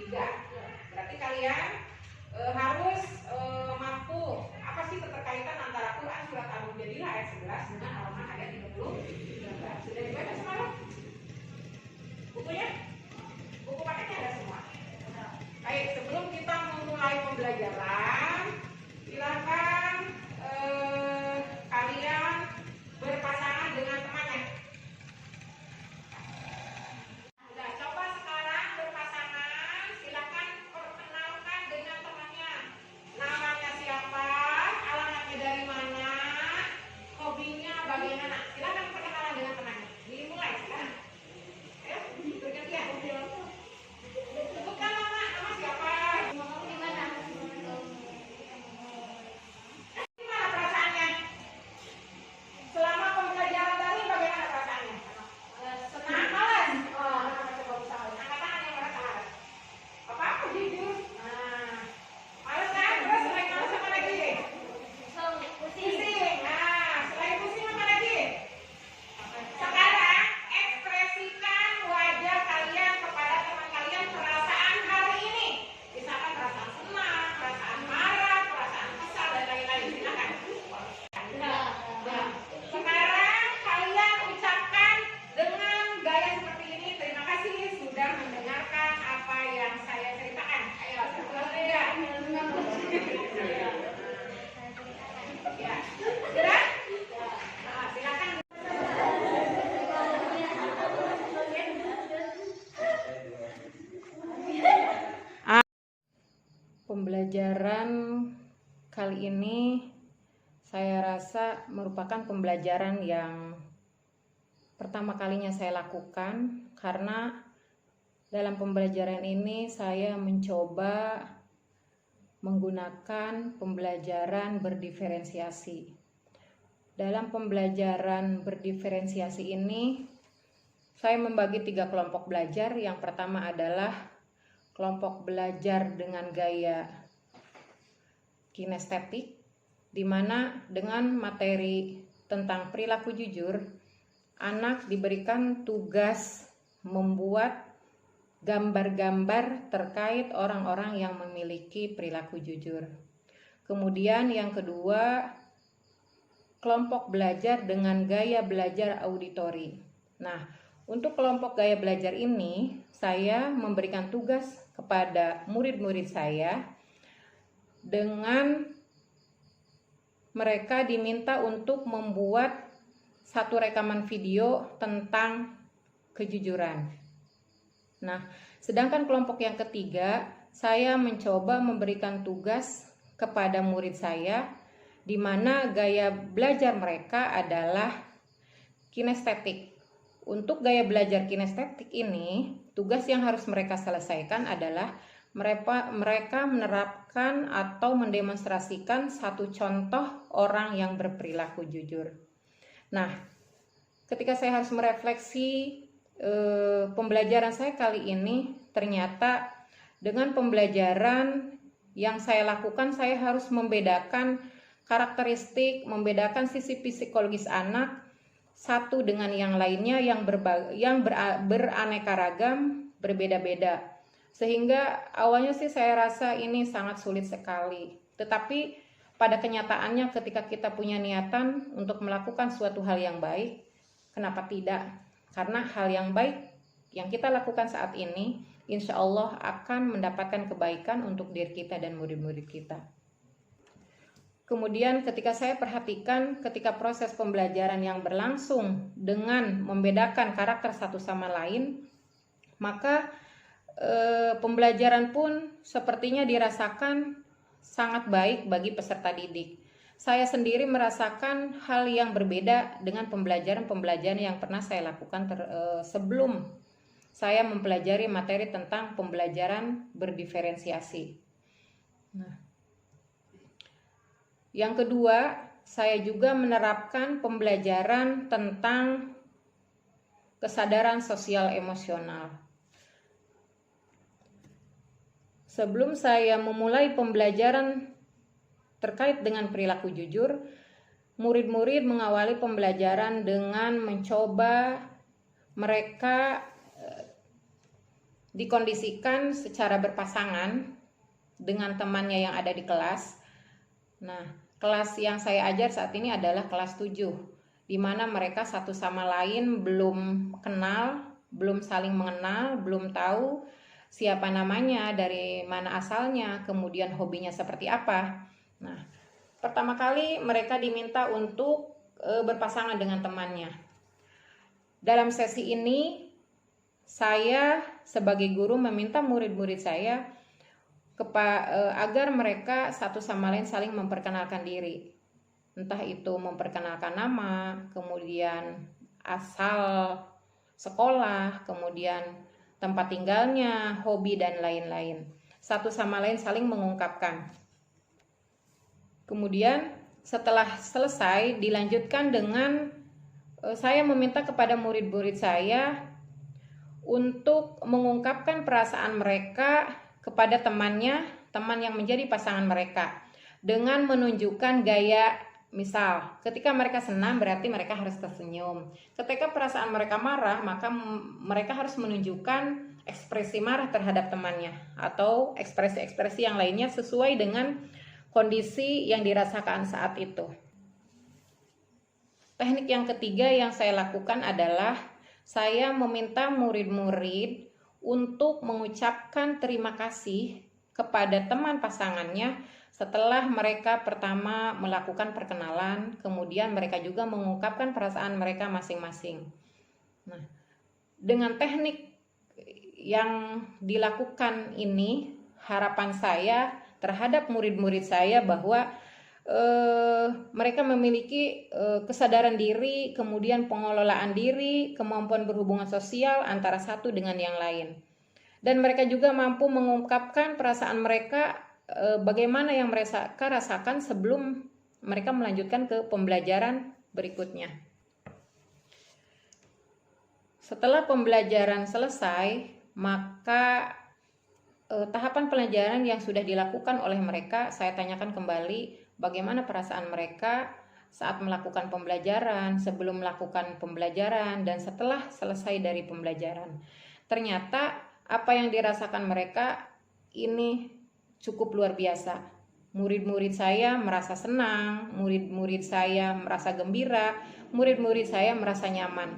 3. Berarti kalian harus mampu apa sih keterkaitan antara Quran surat Al-Mujadilah ayat 11 dengan Al-Ma'un ayat 30. Sudah dibaca semalam? Bukunya? Buku paketnya ada semua. Baik, sebelum kita memulai pembelajaran, silakan kalian berpasangan dengan temannya. Nah, coba sekarang berpasangan, silakan perkenalkan dengan temannya. Namanya siapa, alamatnya dari mana, hobinya bagaimana. Silakan perkenalan dengan temannya. Dimulai sekarang. Ayo, bergantian. Sebutkan nama siapa? Gimana perasaannya? Selama pembelajaran tadi bagaimana perasaannya? Senang, malas? Oh, angkat tangan yang merasa malas. Apa jujur? Nah, malas kan? Terus selain malas apa lagi? Pusing. Nah, selain pusing apa lagi? Sekarang ekspresikan wajah kalian kepada teman kalian perasaan hari ini. Misalkan perasaan senang, perasaan marah, perasaan kesal dan lain-lain. Silakan. Nah, sekarang kalian ucapkan dengan gaya seperti ini. Terima kasih sudah mendengarkan apa yang saya ceritakan. Ayo, ya. Ya. Sudah? Nah, silakan. Pembelajaran kali ini saya rasa merupakan pembelajaran yang pertama kalinya saya lakukan, karena dalam pembelajaran ini saya mencoba menggunakan pembelajaran berdiferensiasi. Dalam pembelajaran berdiferensiasi ini saya membagi 3 kelompok belajar. Yang pertama adalah kelompok belajar dengan gaya kinestetik, di mana dengan materi tentang perilaku jujur, anak diberikan tugas membuat gambar-gambar terkait orang-orang yang memiliki perilaku jujur. Kemudian yang kedua, kelompok belajar dengan gaya belajar auditori. Nah, untuk kelompok gaya belajar ini, saya memberikan tugas kepada murid-murid saya dengan mereka diminta untuk membuat satu rekaman video tentang kejujuran. Nah, sedangkan kelompok yang ketiga, saya mencoba memberikan tugas kepada murid saya di mana gaya belajar mereka adalah kinestetik. Untuk gaya belajar kinestetik ini, tugas yang harus mereka selesaikan adalah mereka menerapkan atau mendemonstrasikan satu contoh orang yang berperilaku jujur. Nah, ketika saya harus merefleksi pembelajaran saya kali ini, ternyata dengan pembelajaran yang saya lakukan, saya harus membedakan karakteristik, membedakan sisi psikologis anak satu dengan yang lainnya yang beraneka ragam, berbeda-beda. Sehingga awalnya sih saya rasa ini sangat sulit sekali. Tetapi pada kenyataannya ketika kita punya niatan untuk melakukan suatu hal yang baik, kenapa tidak? Karena hal yang baik yang kita lakukan saat ini, insya Allah akan mendapatkan kebaikan untuk diri kita dan murid-murid kita. Kemudian ketika saya perhatikan ketika proses pembelajaran yang berlangsung dengan membedakan karakter satu sama lain, maka pembelajaran pun sepertinya dirasakan sangat baik bagi peserta didik. Saya sendiri merasakan hal yang berbeda dengan pembelajaran yang pernah saya lakukan sebelum saya mempelajari materi tentang pembelajaran berdiferensiasi. Nah, yang kedua, saya juga menerapkan pembelajaran tentang kesadaran sosial emosional. Sebelum saya memulai pembelajaran terkait dengan perilaku jujur, murid-murid mengawali pembelajaran dengan mencoba mereka dikondisikan secara berpasangan dengan temannya yang ada di kelas. Nah, kelas yang saya ajar saat ini adalah kelas 7, di mana mereka satu sama lain belum kenal, belum saling mengenal, belum tahu siapa namanya, dari mana asalnya, kemudian hobinya seperti apa. Nah, pertama kali mereka diminta untuk berpasangan dengan temannya. Dalam sesi ini, saya sebagai guru meminta murid-murid saya agar mereka satu sama lain saling memperkenalkan diri. Entah itu memperkenalkan nama, kemudian asal sekolah, kemudian tempat tinggalnya, hobi, dan lain-lain. Satu sama lain saling mengungkapkan. Kemudian setelah selesai dilanjutkan dengan saya meminta kepada murid-murid saya untuk mengungkapkan perasaan mereka kepada temannya, teman yang menjadi pasangan mereka, dengan menunjukkan gaya. Misal, ketika mereka senang berarti mereka harus tersenyum. Ketika perasaan mereka marah, maka mereka harus menunjukkan ekspresi marah terhadap temannya atau ekspresi-ekspresi yang lainnya sesuai dengan kondisi yang dirasakan saat itu. Teknik yang ketiga yang saya lakukan adalah saya meminta murid-murid untuk mengucapkan terima kasih kepada teman pasangannya setelah mereka pertama melakukan perkenalan, kemudian mereka juga mengungkapkan perasaan mereka masing-masing. Nah, dengan teknik yang dilakukan ini, harapan saya terhadap murid-murid saya bahwa mereka memiliki kesadaran diri, kemudian pengelolaan diri, kemampuan berhubungan sosial antara satu dengan yang lain. Dan mereka juga mampu mengungkapkan perasaan mereka bagaimana yang mereka rasakan sebelum mereka melanjutkan ke pembelajaran berikutnya. Setelah pembelajaran selesai, maka tahapan pelajaran yang sudah dilakukan oleh mereka, saya tanyakan kembali bagaimana perasaan mereka saat melakukan pembelajaran, sebelum melakukan pembelajaran, dan setelah selesai dari pembelajaran. Ternyata apa yang dirasakan mereka ini cukup luar biasa. Murid-murid saya merasa senang, murid-murid saya merasa gembira, murid-murid saya merasa nyaman.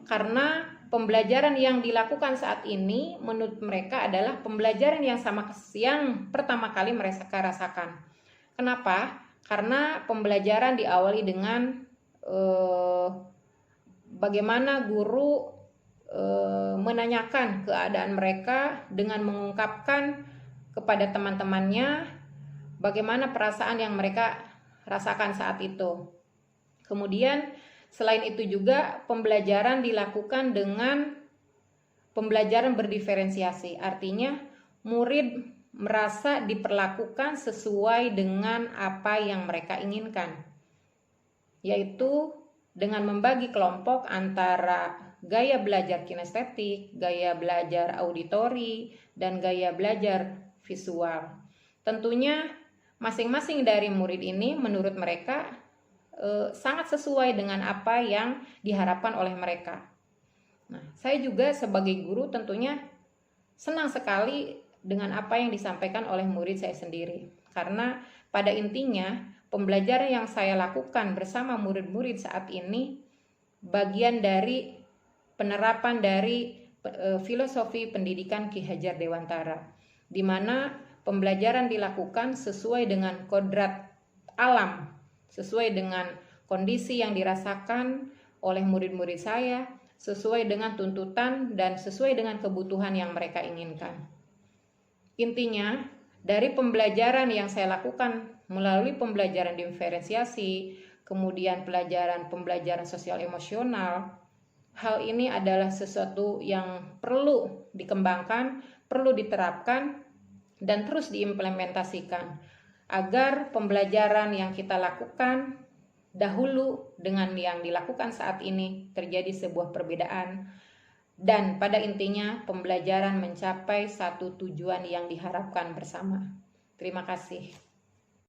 Karena pembelajaran yang dilakukan saat ini menurut mereka adalah pembelajaran yang sama yang pertama kali mereka rasakan. Kenapa? Karena pembelajaran diawali dengan bagaimana guru menanyakan keadaan mereka dengan mengungkapkan kepada teman-temannya bagaimana perasaan yang mereka rasakan saat itu. Kemudian selain itu juga pembelajaran dilakukan dengan pembelajaran berdiferensiasi. Artinya murid merasa diperlakukan sesuai dengan apa yang mereka inginkan, yaitu dengan membagi kelompok antara gaya belajar kinestetik, gaya belajar auditori, dan gaya belajar visual. Tentunya masing-masing dari murid ini menurut mereka sangat sesuai dengan apa yang diharapkan oleh mereka. Nah, saya juga sebagai guru tentunya senang sekali dengan apa yang disampaikan oleh murid saya sendiri. Karena pada intinya pembelajaran yang saya lakukan bersama murid-murid saat ini bagian dari penerapan dari filosofi pendidikan Ki Hajar Dewantara, di mana pembelajaran dilakukan sesuai dengan kodrat alam, sesuai dengan kondisi yang dirasakan oleh murid-murid saya, sesuai dengan tuntutan dan sesuai dengan kebutuhan yang mereka inginkan. Intinya, dari pembelajaran yang saya lakukan melalui pembelajaran diferensiasi, kemudian pembelajaran sosial emosional, hal ini adalah sesuatu yang perlu dikembangkan, perlu diterapkan, dan terus diimplementasikan agar pembelajaran yang kita lakukan dahulu dengan yang dilakukan saat ini terjadi sebuah perbedaan, dan pada intinya pembelajaran mencapai satu tujuan yang diharapkan bersama. Terima kasih.